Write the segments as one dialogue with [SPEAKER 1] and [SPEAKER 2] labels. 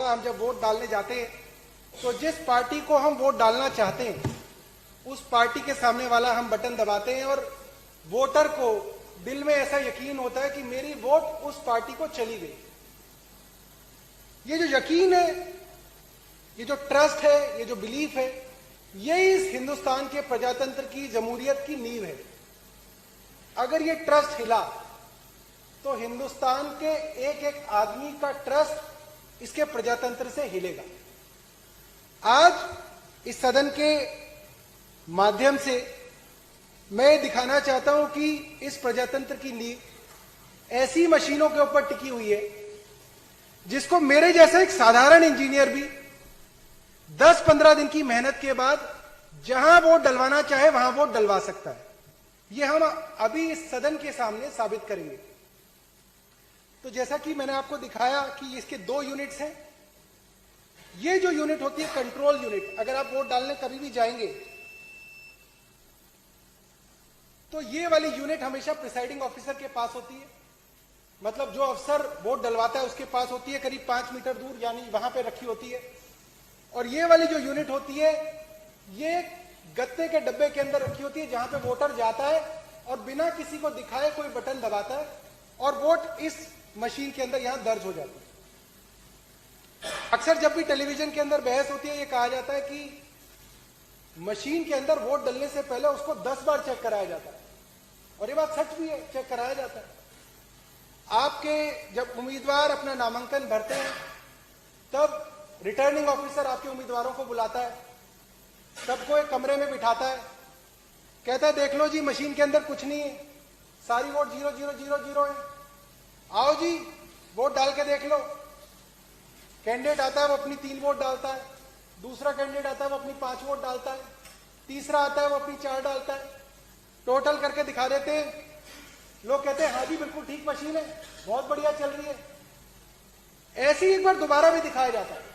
[SPEAKER 1] बताऊंगा, हम जब वोट डालने जाते हैं तो जिस पार्टी को हम वोट डालना चाहते हैं उस पार्टी के सामने वाला हम बटन दबाते हैं और वोटर को दिल में ऐसा यकीन होता है कि मेरी वोट उस पार्टी को चली गई। ये जो यकीन है, ये जो ट्रस्ट है, ये जो बिलीफ है, यही इस हिंदुस्तान के प्रजातंत्र की, जमहूरियत की नींव है। अगर ये ट्रस्ट हिला तो हिंदुस्तान के एक एक आदमी का ट्रस्ट इसके प्रजातंत्र से हिलेगा। आज इस सदन के माध्यम से मैं दिखाना चाहता हूं कि इस प्रजातंत्र की नींव ऐसी मशीनों के ऊपर टिकी हुई है जिसको मेरे जैसा एक साधारण इंजीनियर भी 10-15 दिन की मेहनत के बाद जहां वोट डलवाना चाहे वहां वोट डलवा सकता है। यह हम अभी इस सदन के सामने साबित करेंगे। तो जैसा कि मैंने आपको दिखाया कि इसके 2 यूनिट्स हैं। ये जो यूनिट होती है कंट्रोल यूनिट, अगर आप वोट डालने कभी भी जाएंगे तो ये वाली यूनिट हमेशा प्रिसाइडिंग ऑफिसर के पास होती है। मतलब जो अफसर वोट डलवाता है उसके पास होती है, करीब 5 मीटर दूर, यानी वहां पे रखी होती है। और ये वाली जो यूनिट होती है ये गत्ते के डब्बे के अंदर रखी होती है जहां पे वोटर जाता है और बिना किसी को दिखाए कोई बटन दबाता है और वोट इस मशीन के अंदर यहां दर्ज हो जाती है। अक्सर जब भी टेलीविजन के अंदर बहस होती है, ये कहा जाता है कि मशीन के अंदर वोट डलने से पहले उसको 10 बार चेक कराया जाता है, और ये बात सच भी है, चेक कराया जाता है। आपके जब उम्मीदवार अपना नामांकन भरते हैं तब रिटर्निंग ऑफिसर आपके उम्मीदवारों को बुलाता है, सबको एक कमरे में बिठाता है, कहता है देख लो जी मशीन के अंदर कुछ नहीं है, सारी वोट 0000 है, आओ जी वोट डाल के देख लो। कैंडिडेट आता है वो अपनी 3 वोट डालता है, दूसरा कैंडिडेट आता है वो अपनी 5 वोट डालता है, तीसरा आता है वो अपनी 4 डालता है, टोटल करके दिखा देते हैं। लोग कहते हैं हाँ जी बिल्कुल ठीक मशीन है, बहुत बढ़िया चल रही है। ऐसे ही एक बार दोबारा भी दिखाया जाता है।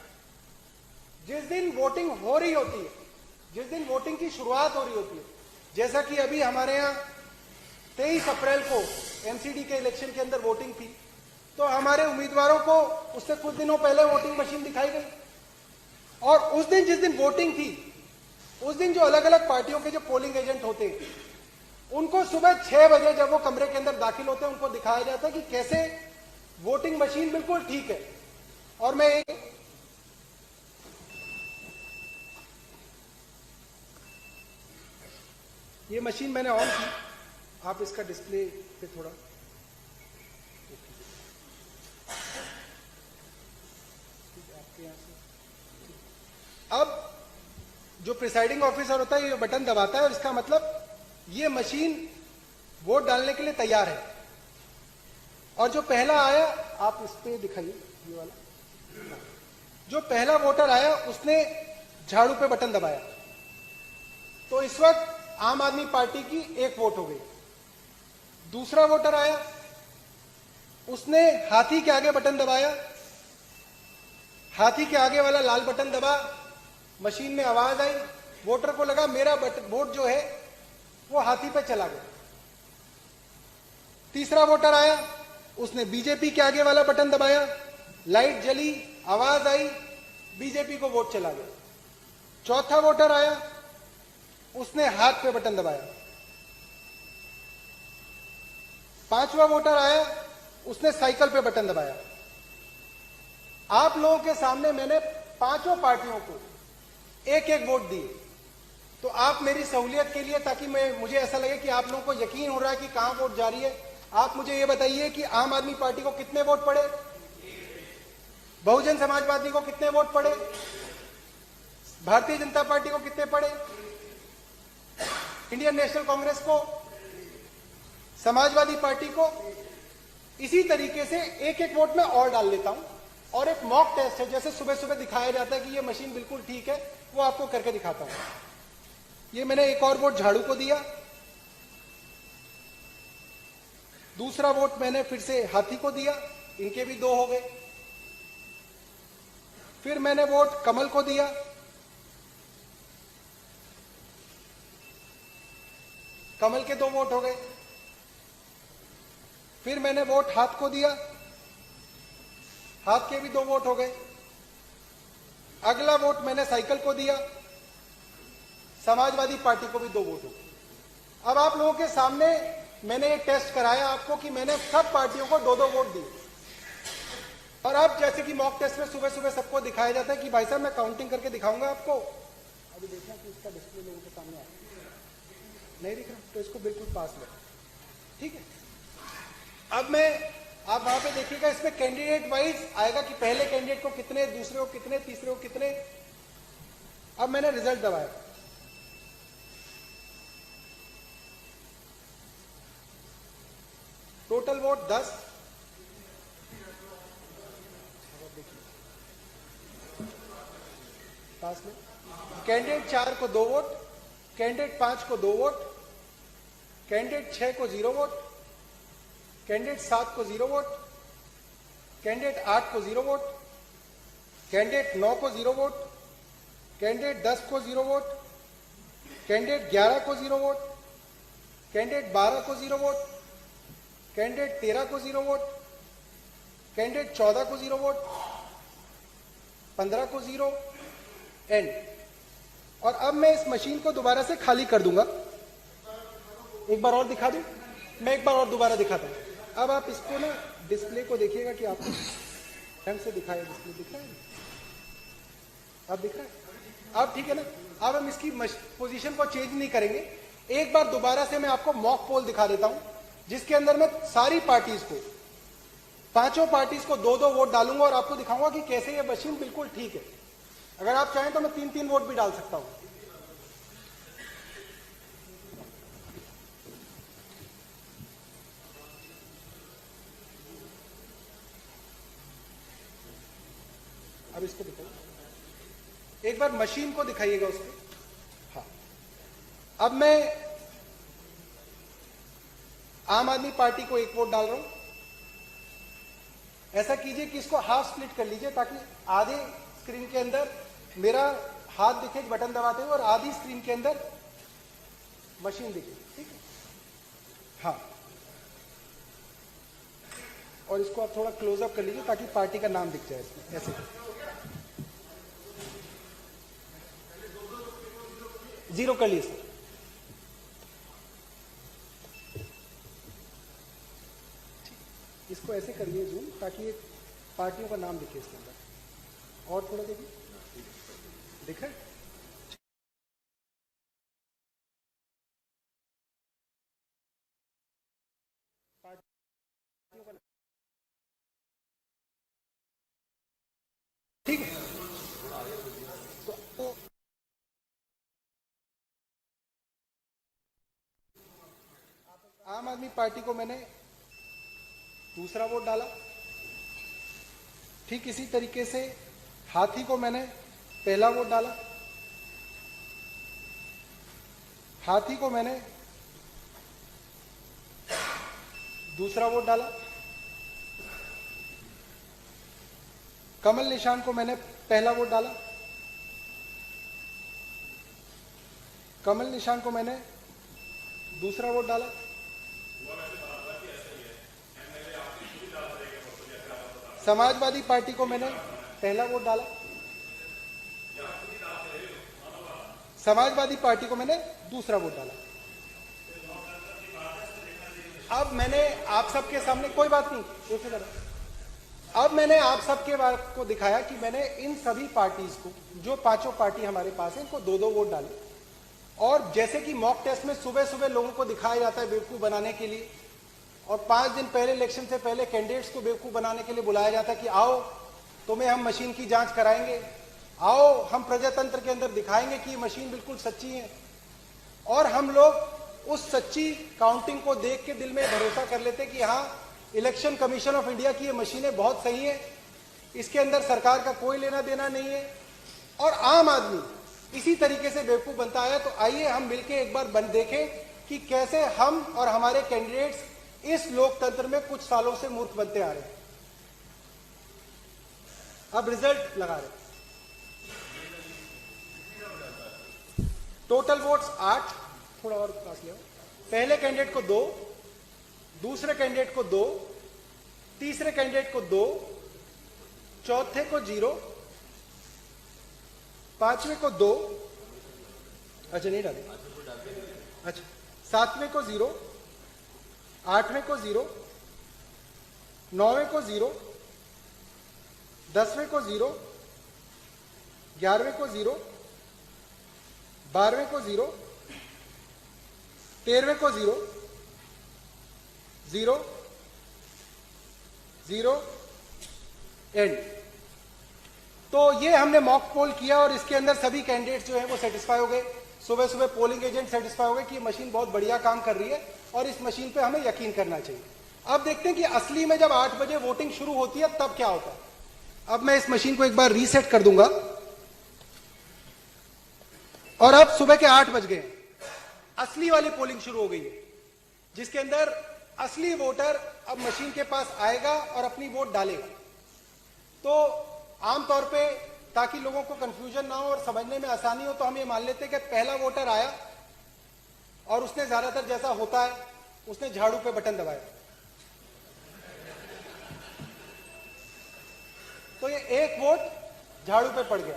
[SPEAKER 1] जिस दिन वोटिंग हो रही होती है, जिस दिन वोटिंग की शुरुआत हो रही होती है, जैसा कि अभी हमारे यहाँ 23 अप्रैल को एमसीडी के इलेक्शन के अंदर वोटिंग थी, तो हमारे उम्मीदवारों को उससे कुछ दिनों पहले वोटिंग मशीन दिखाई गई। और उस दिन जिस दिन वोटिंग थी, उस दिन जो अलग अलग पार्टियों के जो पोलिंग एजेंट होते हैं उनको सुबह 6 बजे जब वो कमरे के अंदर दाखिल होते हैं उनको दिखाया जाता है कि कैसे वोटिंग मशीन बिल्कुल ठीक है। और मैं ये मशीन मैंने ऑन की, आप इसका डिस्प्ले पे थोड़ा आपके यहां से। अब जो प्रिसाइडिंग ऑफिसर होता है ये बटन दबाता है और इसका मतलब ये मशीन वोट डालने के लिए तैयार है। और जो पहला आया, आप इस पे दिखाइए, ये वाला जो पहला वोटर आया उसने झाड़ू पे बटन दबाया तो इस वक्त आम आदमी पार्टी की 1 वोट हो गई। दूसरा वोटर आया, उसने हाथी के आगे बटन दबाया, हाथी के आगे वाला लाल बटन दबा, मशीन में आवाज आई, वोटर को लगा मेरा वोट जो है वो हाथी पे चला गया। तीसरा वोटर आया, उसने बीजेपी के आगे वाला बटन दबाया, लाइट जली, आवाज आई, बीजेपी को वोट चला गया। चौथा वोटर आया, उसने हाथ पे बटन दबाया। 5वां वोटर आया, उसने साइकिल पे बटन दबाया। आप लोगों के सामने मैंने 5 पार्टियों को 1-1 वोट दिए। तो आप मेरी सहूलियत के लिए, ताकि मुझे ऐसा लगे कि आप लोगों को यकीन हो रहा है कि कहां वोट जा रही है, आप मुझे यह बताइए कि आम आदमी पार्टी को कितने वोट पड़े, बहुजन समाजवादी को कितने वोट पड़े, भारतीय जनता पार्टी को कितने पड़े, इंडियन नेशनल कांग्रेस को, समाजवादी पार्टी को। इसी तरीके से 1-1 वोट में और डाल लेता हूं। और एक मॉक टेस्ट है, जैसे सुबह सुबह दिखाया जाता है कि यह मशीन बिल्कुल ठीक है, वो आपको करके दिखाता हूं। ये मैंने 1 और वोट झाड़ू को दिया, दूसरा वोट मैंने फिर से हाथी को दिया, इनके भी 2 हो गए। फिर मैंने वोट कमल को दिया, कमल के 2 वोट हो गए। फिर मैंने वोट हाथ को दिया, हाथ के भी 2 वोट हो गए। अगला वोट मैंने साइकिल को दिया, समाजवादी पार्टी को भी 2 वोट हो। अब आप लोगों के सामने मैंने ये टेस्ट कराया आपको कि मैंने सब पार्टियों को 2-2 वोट दिए। और अब जैसे कि मॉक टेस्ट में सुबह सुबह सबको दिखाया जाता है कि भाई साहब मैं काउंटिंग करके दिखाऊंगा आपको, अभी देखना कि इसका डिस्प्ले लोगों के सामने आ नहीं दिख रहा, तो इसको बिल्कुल पास ले, ठीक है। अब मैं आप वहां पे देखिएगा, इसमें कैंडिडेट वाइज आएगा कि पहले कैंडिडेट को कितने, दूसरे को कितने, तीसरे को कितने। अब मैंने रिजल्ट दबाया, टोटल वोट 10, पास में कैंडिडेट 4 को 2 वोट, कैंडिडेट 5 को 2 वोट, कैंडिडेट 6 को 0 वोट, कैंडिडेट 7 को 0 वोट, कैंडिडेट 8 को 0 वोट, कैंडिडेट 9 को 0 वोट, कैंडिडेट 10 को 0 वोट, कैंडिडेट 11 को 0 वोट, कैंडिडेट 12 को 0 वोट, कैंडिडेट 13 को 0 वोट, कैंडिडेट 14 को 0 वोट, 15 को 0 एंड। और अब मैं इस मशीन को दोबारा से खाली कर दूंगा। एक बार और दिखा दूं, मैं एक बार और दोबारा दिखाता हूं। अब आप इसको ना डिस्प्ले को देखिएगा कि आपको ढंग से दिखाया, डिस्प्ले दिख रहा है, अब दिख रहा है, अब ठीक है ना। अब हम इसकी पोजीशन को चेंज नहीं करेंगे। एक बार दोबारा से मैं आपको मॉक पोल दिखा देता हूं, जिसके अंदर मैं सारी पार्टीज को, 5 पार्टीज को 2-2 वोट डालूंगा और आपको दिखाऊंगा कि कैसे ये मशीन बिल्कुल ठीक है। अगर आप चाहें तो मैं 3-3 वोट भी डाल सकता हूं। अब इसको दिखाइए, एक बार मशीन को दिखाइएगा उसको। हाँ, अब मैं आम आदमी पार्टी को 1 वोट डाल रहा हूं। ऐसा कीजिए कि इसको हाफ स्प्लिट कर लीजिए, ताकि आधे स्क्रीन के अंदर मेरा हाथ दिखे बटन दबाते हुए और आधी स्क्रीन के अंदर मशीन दिखे, ठीक है। हाँ, और इसको आप थोड़ा क्लोजअप कर लीजिए ताकि पार्टी का नाम दिख जाए इसमें, ऐसे 0 कर लिए सर। इसको ऐसे करिए जूम, ताकि एक पार्टियों का नाम दिखे इसके अंदर। और थोड़ा देखिए, दिख रहा है? पार्टियों का, ठीक है। तो आम आदमी पार्टी को मैंने दूसरा वोट डाला। ठीक इसी तरीके से हाथी को मैंने पहला वोट डाला, हाथी को मैंने दूसरा वोट डाला, कमल निशान को मैंने पहला वोट डाला, कमल निशान को मैंने दूसरा वोट डाला, समाजवादी पार्टी को मैंने पहला वोट डाला, समाजवादी पार्टी को मैंने दूसरा वोट डाला। अब मैंने आप सबके सामने, कोई बात नहीं, एक मिनट, अब मैंने आप सबके बात को दिखाया कि मैंने इन सभी पार्टीज को, जो 5 पार्टी हमारे पास है, इनको 2-2 वोट डाले। और जैसे कि मॉक टेस्ट में सुबह सुबह लोगों को दिखाया जाता है बेवकूफ बनाने के लिए, और 5 दिन पहले, इलेक्शन से पहले कैंडिडेट्स को बेवकूफ बनाने के लिए बुलाया जाता है कि आओ तुम्हें हम मशीन की जांच कराएंगे, आओ हम प्रजातंत्र के अंदर दिखाएंगे कि ये मशीन बिल्कुल सच्ची है। और हम लोग उस सच्ची काउंटिंग को देख के दिल में भरोसा कर लेते कि हाँ, इलेक्शन कमीशन ऑफ इंडिया की ये मशीनें बहुत सही है, इसके अंदर सरकार का कोई लेना देना नहीं है। और आम आदमी इसी तरीके से बेवकूफ बनता है। तो आइए हम मिलकर एक बार देखें कि कैसे हम और हमारे कैंडिडेट्स इस लोकतंत्र में कुछ सालों से मूर्ख बनते आ रहे हैं। अब रिजल्ट लगा रहे, टोटल वोट्स 8, थोड़ा और पास ले आओ। पहले कैंडिडेट को 2, दूसरे कैंडिडेट को 2, तीसरे कैंडिडेट को 2, चौथे को 0, 5वें को 2, अच्छा नहीं डाले, अच्छा 7वें को 0, 8वें को 0, 9वें को 0, 10वें को 0, 11वें को 0, 12वें को 0, 13वें को 0, 0, 0, एंड। तो ये हमने मॉक पोल किया और इसके अंदर सभी कैंडिडेट्स जो हैं वो सेटिस्फाई हो गए। सुबह सुबह पोलिंग एजेंट सेटिस्फाई हो गए कि ये मशीन बहुत बढ़िया काम कर रही है और इस मशीन पे हमें यकीन करना चाहिए। अब देखते हैं कि असली में जब 8 बजे वोटिंग शुरू होती है तब क्या होता है। अब मैं इस मशीन को एक बार रीसेट कर दूंगा और अब सुबह के 8 बज गए, असली वाली पोलिंग शुरू हो गई है, जिसके अंदर असली वोटर अब मशीन के पास आएगा और अपनी वोट डालेगा। तो आमतौर पे ताकि लोगों को कंफ्यूजन ना हो और समझने में आसानी हो तो हम ये मान लेते हैं कि पहला वोटर आया और उसने ज्यादातर जैसा होता है उसने झाड़ू पे बटन दबाया, तो ये एक वोट झाड़ू पे पड़ गया।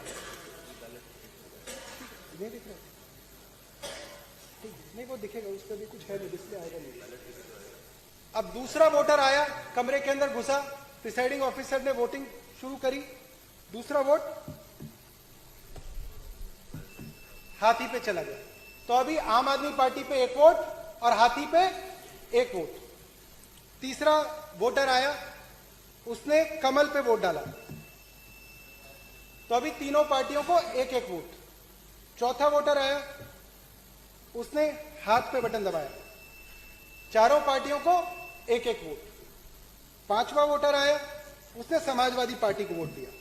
[SPEAKER 1] नहीं दिख रहा, ठीक नहीं, वो दिखेगा, उस पर भी कुछ है नहीं, डिस्प्ले आएगा नहीं। अब दूसरा वोटर आया, कमरे के अंदर घुसा, प्रिसाइडिंग ऑफिसर ने वोटिंग शुरू करी, दूसरा वोट हाथी पे चला गया। तो अभी आम आदमी पार्टी पे 1 वोट और हाथी पे 1 वोट। तीसरा वोटर आया, उसने कमल पे वोट डाला, तो अभी तीनों पार्टियों को 1-1 वोट। चौथा वोटर आया, उसने हाथ पे बटन दबाया, चारों पार्टियों को 1-1 वोट। पांचवा वोटर आया, उसने समाजवादी पार्टी को वोट दिया।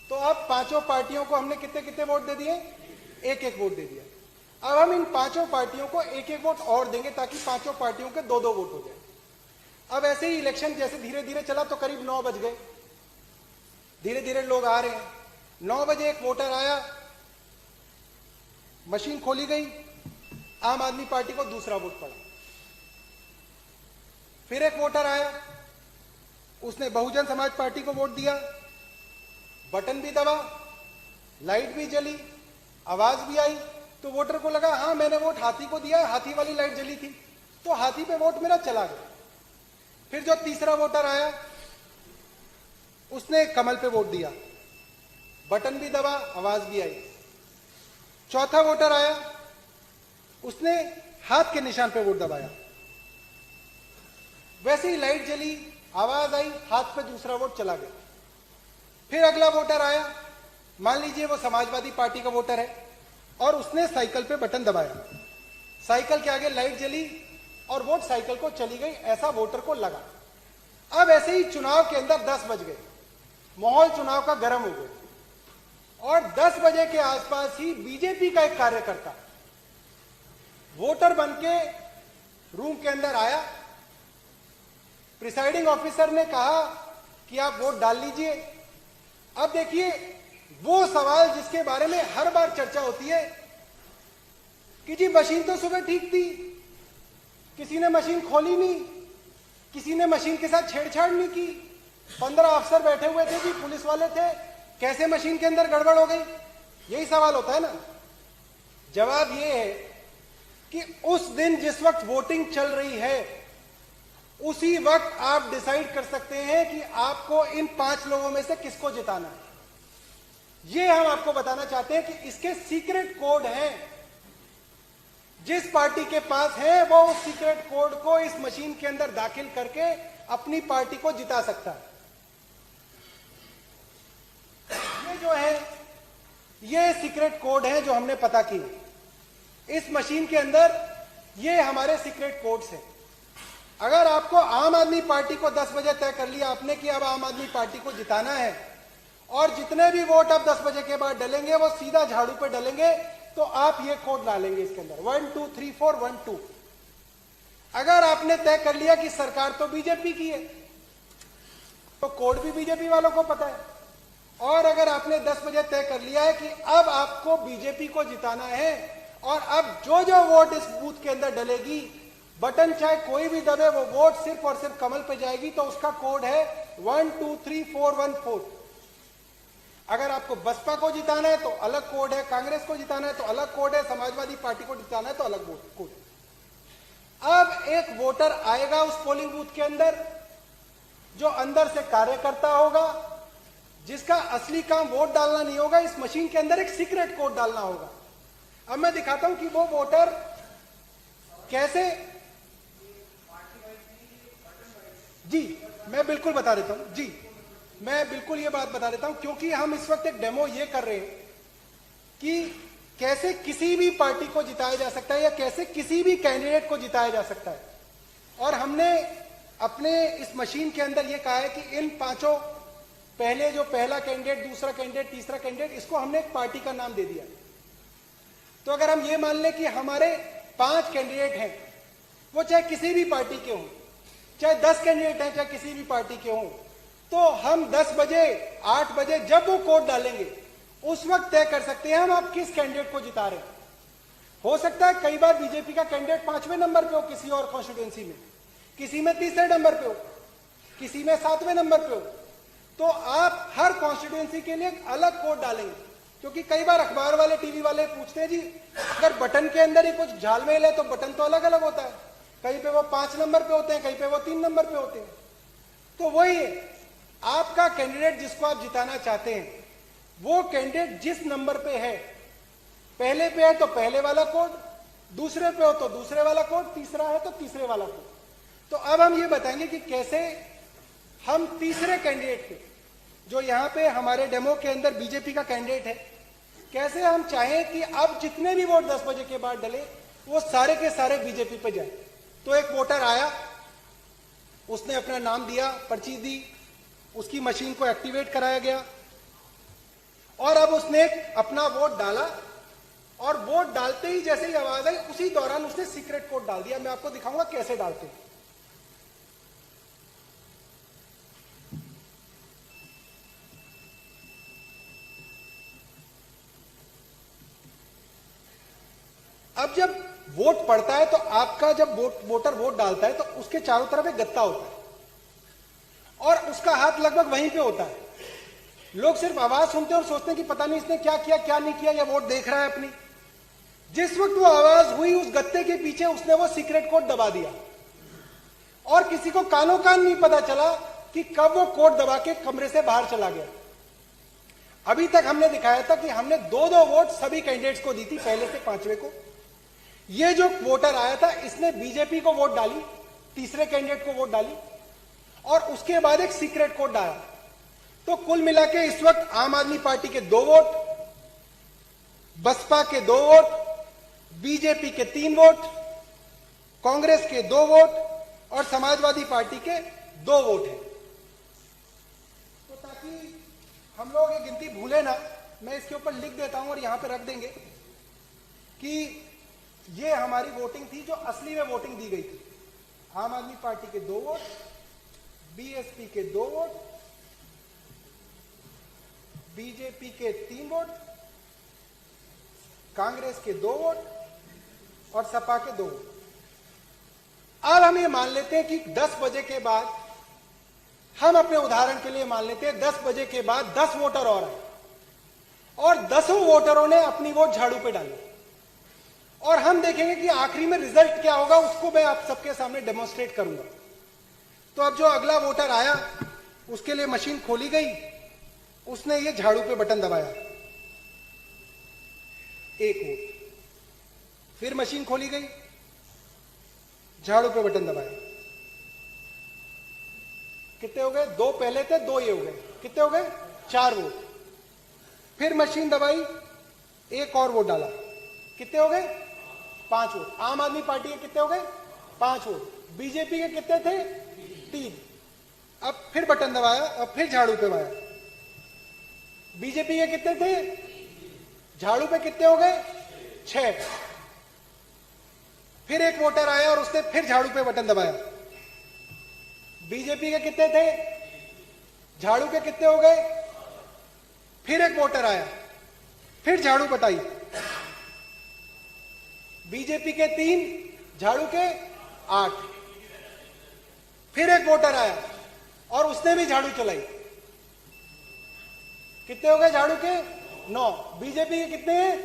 [SPEAKER 1] तो अब पांचों पार्टियों को हमने कितने कितने वोट दे दिए, 1-1 वोट दे दिया। अब हम इन पांचों पार्टियों को 1-1 वोट और देंगे ताकि पांचों पार्टियों के 2-2 वोट हो जाए। अब ऐसे ही इलेक्शन जैसे धीरे धीरे चला तो करीब 9 बज गए, धीरे धीरे लोग आ रहे हैं। 9 बजे एक वोटर आया, मशीन खोली गई, आम आदमी पार्टी को दूसरा वोट पड़ा। फिर एक वोटर आया, उसने बहुजन समाज पार्टी को वोट दिया, बटन भी दबा, लाइट भी जली, आवाज भी आई, तो वोटर को लगा हाँ मैंने वोट हाथी को दिया, हाथी वाली लाइट जली थी, तो हाथी पे वोट मेरा चला गया। फिर जो तीसरा वोटर आया, उसने कमल पे वोट दिया, बटन भी दबा, आवाज भी आई। चौथा वोटर आया, उसने हाथ के निशान पे वोट दबाया, वैसे ही लाइट जली, आवाज आई, हाथ पे दूसरा वोट चला गया। फिर अगला वोटर आया, मान लीजिए वो समाजवादी पार्टी का वोटर है और उसने साइकिल पे बटन दबाया, साइकिल के आगे लाइट जली और वोट साइकिल को चली गई, ऐसा वोटर को लगा। अब ऐसे ही चुनाव के अंदर 10 बज गए, माहौल चुनाव का गर्म हो गया और 10 बजे के आसपास ही बीजेपी का एक कार्यकर्ता वोटर बनके रूम के अंदर आया। प्रिसाइडिंग ऑफिसर ने कहा कि आप वोट डाल लीजिए। अब देखिए वो सवाल जिसके बारे में हर बार चर्चा होती है कि जी मशीन तो सुबह ठीक थी, किसी ने मशीन खोली नहीं, किसी ने मशीन के साथ छेड़छाड़ नहीं की, 15 अफसर बैठे हुए थे जी, पुलिस वाले थे, कैसे मशीन के अंदर गड़बड़ हो गई, यही सवाल होता है ना। जवाब ये है कि उस दिन जिस वक्त वोटिंग चल रही है उसी वक्त आप डिसाइड कर सकते हैं कि आपको इन 5 लोगों में से किसको जिताना है। ये हम आपको बताना चाहते हैं कि इसके सीक्रेट कोड हैं, जिस पार्टी के पास है वो उस सीक्रेट कोड को इस मशीन के अंदर दाखिल करके अपनी पार्टी को जिता सकता है। ये जो है ये सीक्रेट कोड है जो हमने पता की इस मशीन के अंदर, ये हमारे सीक्रेट कोड्स हैं। अगर आपको आम आदमी पार्टी को 10 बजे तय कर लिया आपने कि अब आम आदमी पार्टी को जिताना है और जितने भी वोट आप 10 बजे के बाद डलेंगे वो सीधा झाड़ू पे डलेंगे, तो आप ये कोड डालेंगे इसके अंदर 1 2 3 4 1 2। अगर आपने तय कर लिया कि सरकार तो बीजेपी की है तो कोड भी बीजेपी वालों को पता है, और अगर आपने 10 बजे तय कर लिया है कि अब आपको बीजेपी को जिताना है और अब जो जो वोट इस बूथ के अंदर डलेगी, बटन चाहे कोई भी दबे, वो वोट सिर्फ और सिर्फ कमल पे जाएगी, तो उसका कोड है 1 2 3 4 1 4। अगर आपको बसपा को जिताना है तो अलग कोड है, कांग्रेस को जिताना है तो अलग कोड है, समाजवादी पार्टी को जिताना है तो अलग कोड है। अब एक वोटर आएगा उस पोलिंग बूथ के अंदर जो अंदर से कार्यकर्ता होगा, जिसका असली काम वोट डालना नहीं होगा, इस मशीन के अंदर एक सीक्रेट कोड डालना होगा। अब मैं दिखाता हूं कि वो वोटर कैसे, जी मैं बिल्कुल बता देता हूं, जी मैं बिल्कुल ये बात बता देता हूं, क्योंकि हम इस वक्त एक डेमो ये कर रहे हैं कि कैसे किसी भी पार्टी को जिताया जा सकता है या कैसे किसी भी कैंडिडेट को जिताया जा सकता है। और हमने अपने इस मशीन के अंदर ये कहा है कि इन पांचों, पहले जो पहला कैंडिडेट, दूसरा कैंडिडेट, तीसरा कैंडिडेट, इसको हमने एक पार्टी का नाम दे दिया। तो अगर हम ये मान लें कि हमारे 5 कैंडिडेट हैं, वो चाहे किसी भी पार्टी के हों, चाहे 10 कैंडिडेट हैं चाहे किसी भी पार्टी के हों, तो हम 10 बजे 8 बजे जब वो कोड डालेंगे उस वक्त तय कर सकते हैं हम आप किस कैंडिडेट को जिता रहे हैं। हो सकता है कई बार बीजेपी का कैंडिडेट 5वें नंबर पे हो किसी और कॉन्स्टिट्यूएंसी में, किसी में 3रे नंबर पे हो, किसी में 7वें नंबर पे हो, तो आप हर कॉन्स्टिट्यूएंसी के लिए अलग कोड डालेंगे। क्योंकि कई बार अखबार वाले, टीवी वाले पूछते हैं जी अगर बटन के अंदर ही कुछ झालमेल है तो बटन तो अलग अलग होता है, कहीं पे वो 5 नंबर पे होते हैं, कहीं पे वो 3 नंबर पे होते हैं। तो वही है, आपका कैंडिडेट जिसको आप जिताना चाहते हैं वो कैंडिडेट जिस नंबर पे है, पहले पे है तो पहले वाला कोड, दूसरे पे हो तो दूसरे वाला कोड, तीसरा है तो तीसरे वाला कोड। तो अब हम ये बताएंगे कि कैसे हम तीसरे कैंडिडेट के, जो यहां पे हमारे डेमो के अंदर बीजेपी का कैंडिडेट है, कैसे हम चाहें कि अब जितने भी वोट 10 बजे के बाद डले वो सारे के सारे बीजेपी पे जाए। तो एक वोटर आया, उसने अपना नाम दिया, पर्ची दी, उसकी मशीन को एक्टिवेट कराया गया और अब उसने अपना वोट डाला और वोट डालते ही जैसे ही आवाज आई उसी दौरान उसने सीक्रेट कोड डाल दिया। मैं आपको दिखाऊंगा कैसे डालते हैं। अब जब वोट पड़ता है तो आपका जब वोटर वोट डालता है तो उसके चारों तरफ एक गत्ता होता है और उसका हाथ लगभग वहीं पे होता है। लोग सिर्फ आवाज सुनते हैं और सोचते हैं कि पता नहीं इसने क्या किया क्या नहीं किया, या वोट देख रहा है अपनी। जिस वक्त वो आवाज हुई उस गत्ते के पीछे उसने वो सीक्रेट कोड दबा दिया और किसी को कानों कान नहीं पता चला कि कब वो कोड दबा के कमरे से बाहर चला गया। अभी तक हमने दिखाया था कि हमने 2-2 वोट सभी कैंडिडेट्स को दी थी, पहले से 5वें को। ये जो वोटर आया था इसने बीजेपी को वोट डाली, तीसरे कैंडिडेट को वोट डाली और उसके बाद एक सीक्रेट कोड डाला। तो कुल मिला के इस वक्त आम आदमी पार्टी के 2 वोट, बसपा के 2 वोट, बीजेपी के 3 वोट, कांग्रेस के 2 वोट और समाजवादी पार्टी के 2 वोट हैं। तो ताकि हम लोग ये गिनती भूले ना, मैं इसके ऊपर लिख देता हूं और यहां पे रख देंगे कि ये हमारी वोटिंग थी जो असली में वोटिंग दी गई थी। आम आदमी पार्टी के 2 वोट, बीएसपी के 2 वोट, बीजेपी के 3 वोट, कांग्रेस के 2 वोट और सपा के 2 वोट। अब हम ये मान लेते हैं कि 10 बजे के बाद, हम अपने उदाहरण के लिए मान लेते हैं 10 बजे के बाद 10 वोटर और आए और 10 वोटरों ने अपनी वोट झाड़ू पे डाली और हम देखेंगे कि आखिरी में रिजल्ट क्या होगा, उसको मैं आप सबके सामने डेमोन्स्ट्रेट करूंगा। तो अब जो अगला वोटर आया उसके लिए मशीन खोली गई, उसने ये झाड़ू पे बटन दबाया, 1 वोट। फिर मशीन खोली गई, झाड़ू पे बटन दबाया, कितने हो गए? 2 पहले थे, 2 ये हो गए, कितने हो गए? 4 वोट। फिर मशीन दबाई, 1 और वोट डाला, कितने हो गए? 5 वोट। आम आदमी पार्टी के कितने हो गए? 5 वोट। बीजेपी के कितने थे? 3। अब फिर बटन दबाया, अब फिर झाड़ू पे दबाया, बीजेपी के कितने थे? झाड़ू पे कितने हो गए? 6। फिर एक वोटर आया और उसने फिर झाड़ू पे बटन दबाया, बीजेपी के कितने थे? झाड़ू के कितने हो गए? फिर एक वोटर आया, फिर झाड़ू बताई, बीजेपी के 3, झाड़ू के 8। फिर एक वोटर आया और उसने भी झाड़ू चलाई, कितने हो गए झाड़ू के? 9। बीजेपी के कितने हैं?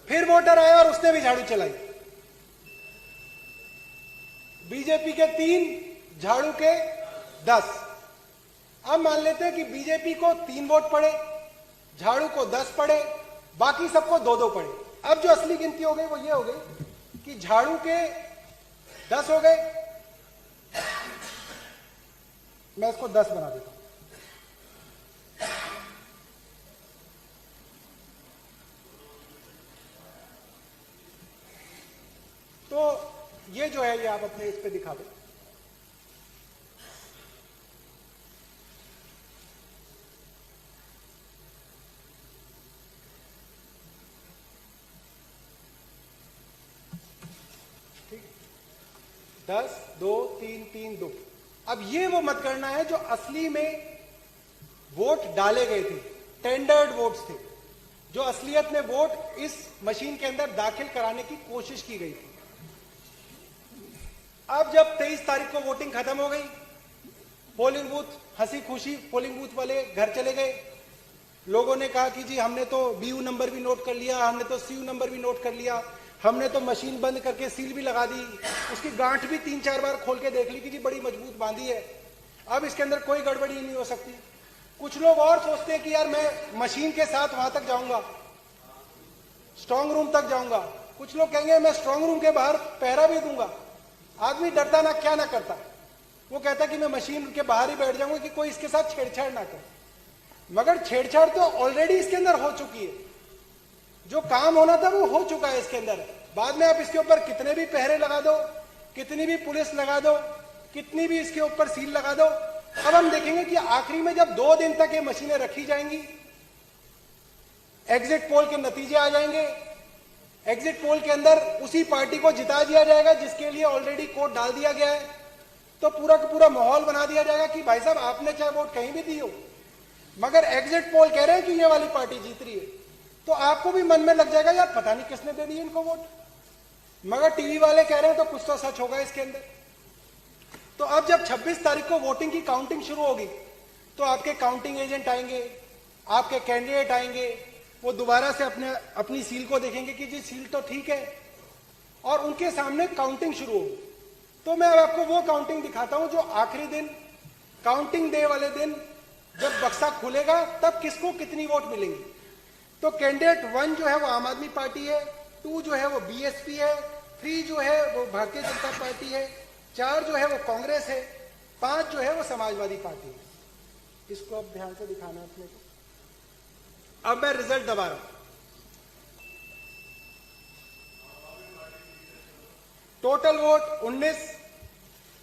[SPEAKER 1] फिर वोटर आया और उसने भी झाड़ू चलाई। बीजेपी के 3, झाड़ू के 10। अब मान लेते हैं कि बीजेपी को 3 वोट पड़े, झाड़ू को 10 पड़े, बाकी सबको 2-2 पड़े। अब जो असली गिनती हो गई वो ये हो गई कि झाड़ू के 10 हो गए, मैं इसको 10 बना देता हूं। तो ये जो है ये आप अपने इस पे दिखा दो। ठीक, 10, 2, 3, 3, 2। अब ये वो मतगणना है जो असली में वोट डाले गए थे, टेंडर्ड वोट्स थे, जो असलियत में वोट इस मशीन के अंदर दाखिल कराने की कोशिश की गई थी। अब जब 23 तारीख को वोटिंग खत्म हो गई, पोलिंग बूथ हंसी खुशी पोलिंग बूथ वाले घर चले गए। लोगों ने कहा कि जी हमने तो बीयू नंबर भी नोट कर लिया, हमने तो सीयू नंबर भी नोट कर लिया, हमने तो मशीन बंद करके सील भी लगा दी, उसकी गांठ भी 3-4 बार खोल के देख ली कि जी बड़ी मजबूत बांधी है, अब इसके अंदर कोई गड़बड़ी नहीं हो सकती। कुछ लोग और सोचते हैं कि यार मैं मशीन के साथ वहां तक जाऊंगा, स्ट्रांग रूम तक जाऊंगा। कुछ लोग कहेंगे मैं स्ट्रांग रूम के बाहर पहरा भी दूंगा। आदमी डरता ना क्या ना करता, वो कहता कि मैं मशीन के बाहर ही बैठ जाऊंगा कि कोई इसके साथ छेड़छाड़ ना करे। मगर छेड़छाड़ तो ऑलरेडी इसके अंदर हो चुकी है, जो काम होना था वो हो चुका है इसके अंदर। बाद में आप इसके ऊपर कितने भी पहरे लगा दो, कितनी भी पुलिस लगा दो, कितनी भी इसके ऊपर सील लगा दो, अब हम देखेंगे कि आखिरी में जब 2 दिन तक ये मशीनें रखी जाएंगी, एग्जिट पोल के नतीजे आ जाएंगे, एग्जिट पोल के अंदर उसी पार्टी को जिता दिया जाएगा जिसके लिए ऑलरेडी कोड डाल दिया गया है, तो पूरा का पूरा माहौल बना दिया जाएगा कि भाई साहब आपने चाहे वोट कहीं भी दी हो, मगर एग्जिट पोल कह रहे हैं कि ये वाली पार्टी जीत रही है, तो आपको भी मन में लग जाएगा यार पता नहीं किसने दे दी इनको वोट, मगर टीवी वाले कह रहे हैं तो कुछ तो सच होगा इसके अंदर। तो अब जब 26 तारीख को वोटिंग की काउंटिंग शुरू होगी, तो आपके काउंटिंग एजेंट आएंगे, आपके कैंडिडेट आएंगे, वो दोबारा से अपनी सील को देखेंगे कि जी सील तो ठीक है, और उनके सामने काउंटिंग शुरू होगी। तो मैं अब आपको वो काउंटिंग दिखाता हूं जो आखिरी दिन, काउंटिंग डे वाले दिन जब बक्सा खुलेगा तब किसको कितनी वोट मिलेंगी। तो कैंडिडेट 1 जो है वो आम आदमी पार्टी है, 2 जो है वो बीएसपी है, 3 जो है वो भारतीय जनता पार्टी है, 4 जो है वो कांग्रेस है, 5 जो है वो समाजवादी पार्टी है। इसको अब ध्यान से दिखाना है अपने को। अब मैं रिजल्ट दबा रहा हूं। टोटल वोट 19,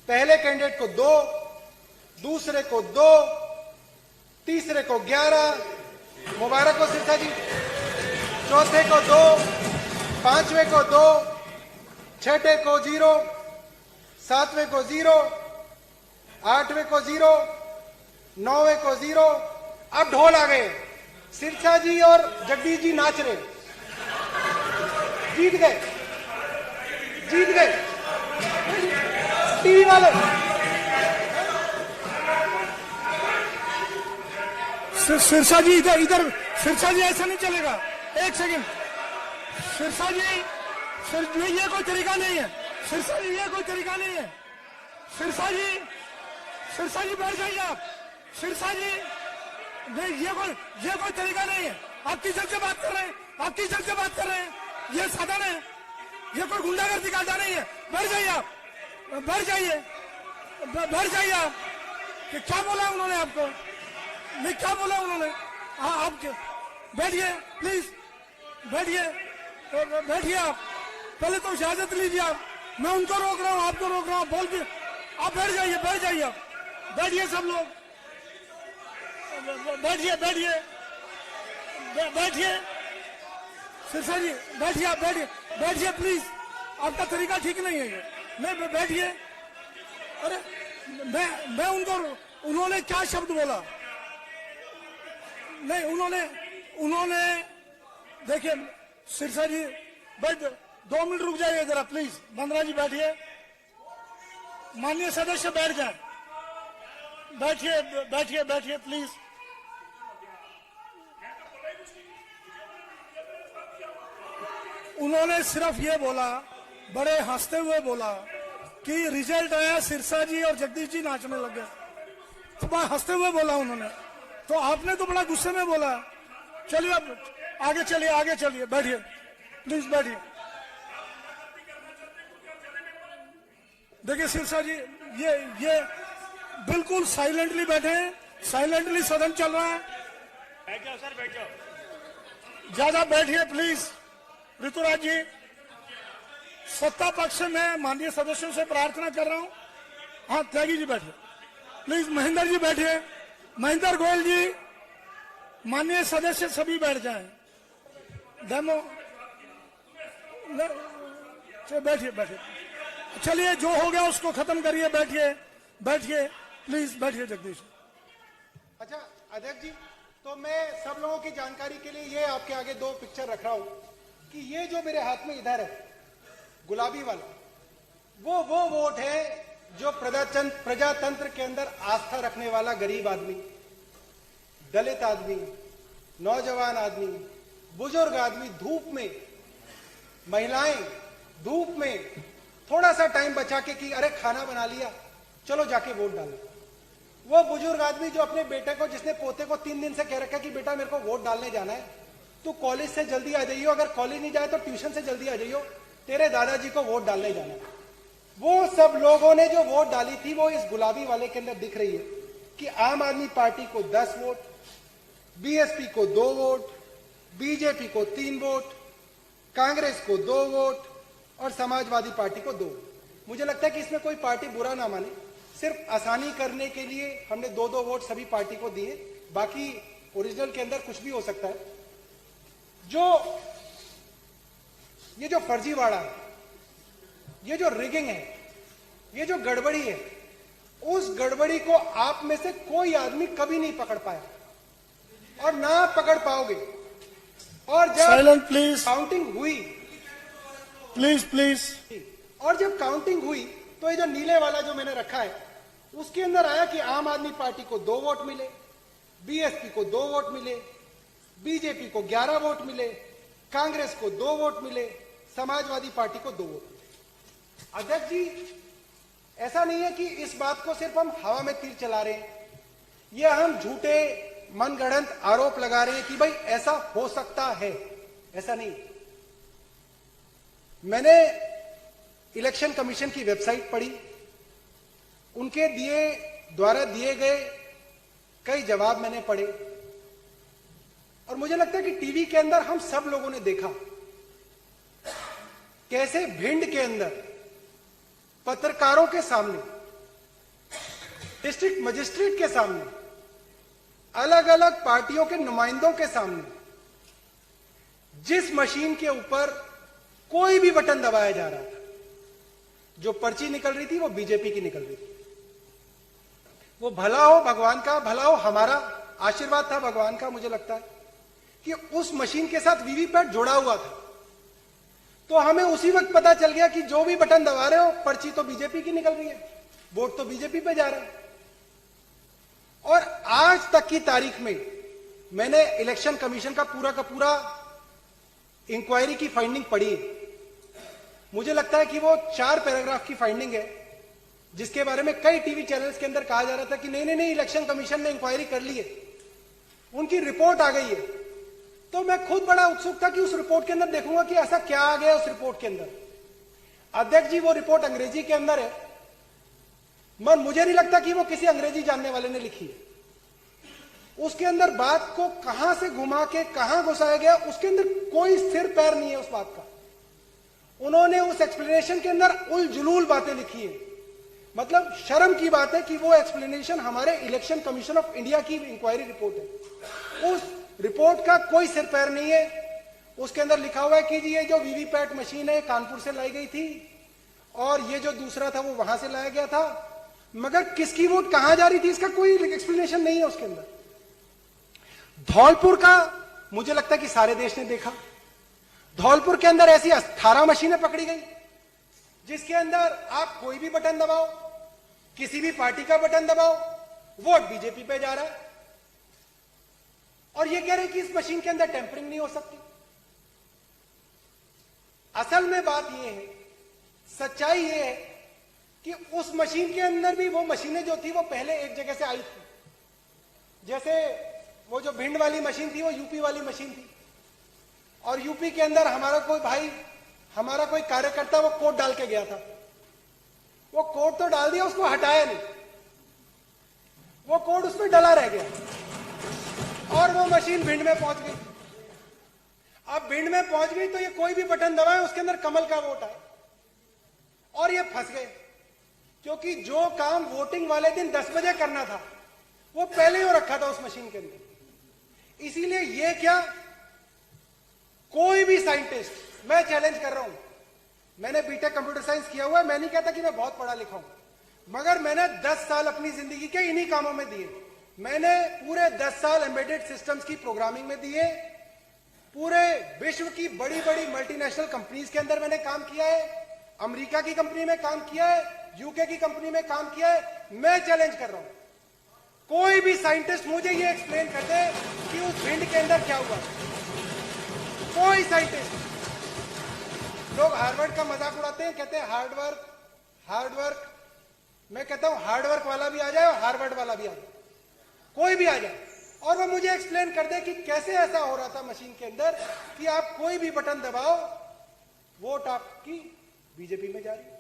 [SPEAKER 1] पहले कैंडिडेट को 2, दूसरे को 2, तीसरे को 11, मुबारक हो सिरसा जी, चौथे को 2, पांचवें को 2, छठे को 0, सातवें को 0, आठवें को 0, नौवें को 0। अब ढोल आ गए, सिरसा जी और जगदीश जी नाच रहे, जीत गए, जीत गए टीवी वाले।
[SPEAKER 2] सिरसा जी इधर इधर, सिरसा जी ऐसा नहीं चलेगा, एक सेकंड। सिरसा जी ये कोई तरीका नहीं है, सिरसा जी ये कोई तरीका नहीं है। सिरसा जी बैठ जाइए आप। सिरसा जी नहीं, ये कोई तरीका नहीं है। आप किस से बात कर रहे हैं, आप किस से बात कर रहे हैं, ये साधन है, ये कोई गुंडागर्दी का अड्डा नहीं है। बैठ जाइए आप, बैठ जाइए, बैठ जाइए आप। कि क्या बोला उन्होंने आपको, नहीं क्या बोला उन्होंने, आप बैठिए प्लीज, बैठिए, बैठिए आप, पहले तो इजाजत लीजिए आप। मैं उनको रोक रहा हूँ, आपको रोक रहा हूँ, बोल के आप बैठ जाइए, बैठ जाइए आप, बैठिए सब लोग, बैठिए बैठिए बैठिए। सिरसा जी बैठिए, आप बैठिए, बैठिए प्लीज, आपका तरीका ठीक नहीं है ये। नहीं बैठिए। अरे मैं उनको, उन्होंने क्या शब्द बोला, नहीं उन्होंने देखिए सिरसा जी बैठ, 2 मिनट रुक जाइए जरा प्लीज। बंदरा जी बैठिए, माननीय सदस्य बैठ जाए, बैठिए बैठिए बैठिए प्लीज, उन्होंने सिर्फ ये बोला, बड़े हंसते हुए बोला कि रिजल्ट आया, सिरसा जी और जगदीश जी नाचने लगे। तो बड़ा हंसते हुए बोला उन्होंने, तो आपने तो बड़ा गुस्से में बोला। चलिए अब आगे चलिए, आगे चलिए, बैठिए प्लीज, बैठिए। देखिए सिरसा जी, ये बिल्कुल साइलेंटली बैठे हैं, साइलेंटली सदन चल रहा है।
[SPEAKER 3] बैठ जाओ सर, बैठ जाओ।
[SPEAKER 2] ज्यादा बैठिए प्लीज। ऋतुराज जी, सत्ता पक्ष से मैं माननीय सदस्यों से प्रार्थना कर रहा हूं। हाँ, त्यागी जी बैठिए प्लीज। महेंद्र जी बैठिए, महेंद्र गोयल जी, माननीय सदस्य सभी बैठ जाएं। डेमो बैठिए, बैठिए। चलिए, जो हो गया उसको खत्म करिए। बैठिए, बैठिए प्लीज, बैठिए जगदीश।
[SPEAKER 1] अच्छा अध्यक्ष जी, तो मैं सब लोगों की जानकारी के लिए ये आपके आगे दो पिक्चर रख रहा हूं कि ये जो मेरे हाथ में इधर है गुलाबी वाला, वो वोट है जो प्रजातंत्र के अंदर आस्था रखने वाला गरीब आदमी, दलित आदमी, नौजवान आदमी, बुजुर्ग आदमी, धूप में, महिलाएं धूप में थोड़ा सा टाइम बचा के कि अरे खाना बना लिया, चलो जाके वोट डालो। वो बुजुर्ग आदमी जो अपने बेटे को, जिसने पोते को 3 दिन से कह रखा कि बेटा मेरे को वोट डालने जाना है, तू कॉलेज से जल्दी आ जाइयो, अगर कॉलेज नहीं जाए तो ट्यूशन से जल्दी आ जाइयो, तेरे दादाजी को वोट डालने जाना है। वो सब लोगों ने जो वोट डाली थी वो इस गुलाबी वाले के अंदर दिख रही है कि आम आदमी पार्टी को 10 वोट, बीएसपी को 2 वोट, बीजेपी को 3 वोट, कांग्रेस को 2 वोट और समाजवादी पार्टी को 2 वोट। मुझे लगता है कि इसमें कोई पार्टी बुरा ना माने, सिर्फ आसानी करने के लिए हमने 2-2 वोट सभी पार्टी को दिए, बाकी ओरिजिनल के अंदर कुछ भी हो सकता है। ये जो फर्जीवाड़ा है, ये जो रिगिंग है, ये जो गड़बड़ी है, उस गड़बड़ी को आप में से कोई आदमी कभी नहीं पकड़ पाया और ना पकड़ पाओगे। और जब
[SPEAKER 2] साइलेंट प्लीज,
[SPEAKER 1] काउंटिंग हुई,
[SPEAKER 2] प्लीज प्लीज,
[SPEAKER 1] और जब काउंटिंग हुई तो ये जो नीले वाला जो मैंने रखा है उसके अंदर आया कि आम आदमी पार्टी को 2 वोट मिले, बीएसपी को 2 वोट मिले, बीजेपी को 11 वोट मिले, कांग्रेस को 2 वोट मिले, समाजवादी पार्टी को 2 वोट मिले। अध्यक्ष जी, ऐसा नहीं है कि इस बात को सिर्फ हम हवा में तीर चला रहे हैं, ये हम झूठे मनगढ़ंत आरोप लगा रहे हैं कि भाई ऐसा हो सकता है, ऐसा नहीं। मैंने इलेक्शन कमीशन की वेबसाइट पढ़ी, उनके द्वारा दिए गए कई जवाब मैंने पढ़े, और मुझे लगता है कि टीवी के अंदर हम सब लोगों ने देखा कैसे भिंड के अंदर पत्रकारों के सामने, डिस्ट्रिक्ट मजिस्ट्रेट के सामने, अलग अलग पार्टियों के नुमाइंदों के सामने जिस मशीन के ऊपर कोई भी बटन दबाया जा रहा था, जो पर्ची निकल रही थी वो बीजेपी की निकल रही थी। वो भला हो भगवान का, भला हो हमारा आशीर्वाद था भगवान का, मुझे लगता है कि उस मशीन के साथ वीवीपैट जुड़ा हुआ था। तो हमें उसी वक्त पता चल गया कि जो भी बटन दबा रहे हो पर्ची तो बीजेपी की निकल रही है, वोट तो बीजेपी पे जा रहा है। और आज तक की तारीख में मैंने इलेक्शन कमीशन का पूरा इंक्वायरी की फाइंडिंग पढ़ी है। मुझे लगता है कि वो 4 पैराग्राफ की फाइंडिंग है, जिसके बारे में कई टीवी चैनल्स के अंदर कहा जा रहा था कि नहीं इलेक्शन कमीशन ने इंक्वायरी कर ली है, उनकी रिपोर्ट आ गई है। तो मैं खुद बड़ा उत्सुक था कि उस रिपोर्ट के अंदर देखूंगा कि ऐसा क्या आ गया उस रिपोर्ट के अंदर। अध्यक्ष जी, वो रिपोर्ट अंग्रेजी के अंदर है, मगर मुझे नहीं लगता कि वो किसी अंग्रेजी जानने वाले ने लिखी है। उसके अंदर बात को कहां से घुमा के कहां घुसाया गया, उसके अंदर कोई सिर पैर नहीं है उस बात का। उन्होंने उस एक्सप्लेनेशन के अंदर उलझुलूल बातें लिखी है। मतलब शर्म की बात है कि वो एक्सप्लेनेशन हमारे इलेक्शन कमीशन ऑफ इंडिया की इंक्वायरी रिपोर्ट है, उस रिपोर्ट का कोई सिर पैर नहीं है। उसके अंदर लिखा हुआ है कि जी ये जो वीवीपैट मशीन है कानपुर से लाई गई थी और ये जो दूसरा था वो वहां से लाया गया था, मगर किसकी वोट कहां जा रही थी इसका कोई एक्सप्लेनेशन नहीं है उसके अंदर। धौलपुर का मुझे लगता है कि सारे देश ने देखा। धौलपुर के अंदर ऐसी 18 मशीनें पकड़ी गई जिसके अंदर आप कोई भी बटन दबाओ, किसी भी पार्टी का बटन दबाओ, वोट बीजेपी पे जा रहा है। और ये कह रहे हैं कि इस मशीन के अंदर टेम्परिंग नहीं हो सकती। असल में बात यह है, सच्चाई यह है कि उस मशीन के अंदर भी वो मशीनें जो थी वो पहले एक जगह से आई थी। जैसे वो जो भिंड वाली मशीन थी वो यूपी वाली मशीन थी, और यूपी के अंदर हमारा कोई भाई, हमारा कोई कार्यकर्ता वो कोड डाल के गया था। वो कोड तो डाल दिया, उसको हटाया नहीं, वो कोड उसमें डला रह गया और वो मशीन भिंड में पहुंच गई। अब भिंड में पहुंच गई तो ये कोई भी बटन दबाए उसके अंदर कमल का वोट आए, और ये फंस गए, क्योंकि जो काम वोटिंग वाले दिन 10 बजे करना था वो पहले ही हो रखा था उस मशीन के अंदर। इसीलिए ये क्या, कोई भी साइंटिस्ट, मैं चैलेंज कर रहा हूं, मैंने बीटेक कंप्यूटर साइंस किया हुआ है, मैं नहीं कहता कि मैं बहुत पढ़ा लिखा हूं, मगर मैंने 10 साल अपनी जिंदगी के इन्हीं कामों में दिए। मैंने पूरे 10 साल एम्बेडेड सिस्टम्स की प्रोग्रामिंग में दिए, पूरे विश्व की बड़ी बड़ी मल्टीनेशनल कंपनीज के अंदर मैंने काम किया है, अमेरिका की कंपनी में काम किया है, यूके की कंपनी में काम किया है। मैं चैलेंज कर रहा हूं, कोई भी साइंटिस्ट मुझे ये एक्सप्लेन कर दे कि उस भिंड के अंदर क्या हुआ। कोई साइंटिस्ट, लोग हार्वर्ड का मजाक उड़ाते हैं, कहते हैं हार्ड वर्क हार्ड वर्क। मैं कहता हूं हार्ड वर्क वाला भी आ जाए और हार्वर्ड वाला भी आ जाए, कोई भी आ जाए, और वो मुझे एक्सप्लेन कर दे कि कैसे ऐसा हो रहा था मशीन के अंदर कि आप कोई भी बटन दबाओ, वोट आपकी बीजेपी में जा रही है।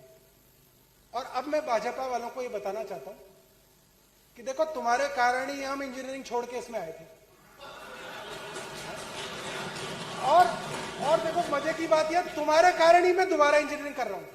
[SPEAKER 1] और अब मैं भाजपा वालों को ये बताना चाहता हूं कि देखो, तुम्हारे कारण ही हम इंजीनियरिंग छोड़ के इसमें आए थे। और देखो, मजे की बात यह, तुम्हारे कारण ही मैं दोबारा इंजीनियरिंग कर रहा हूं।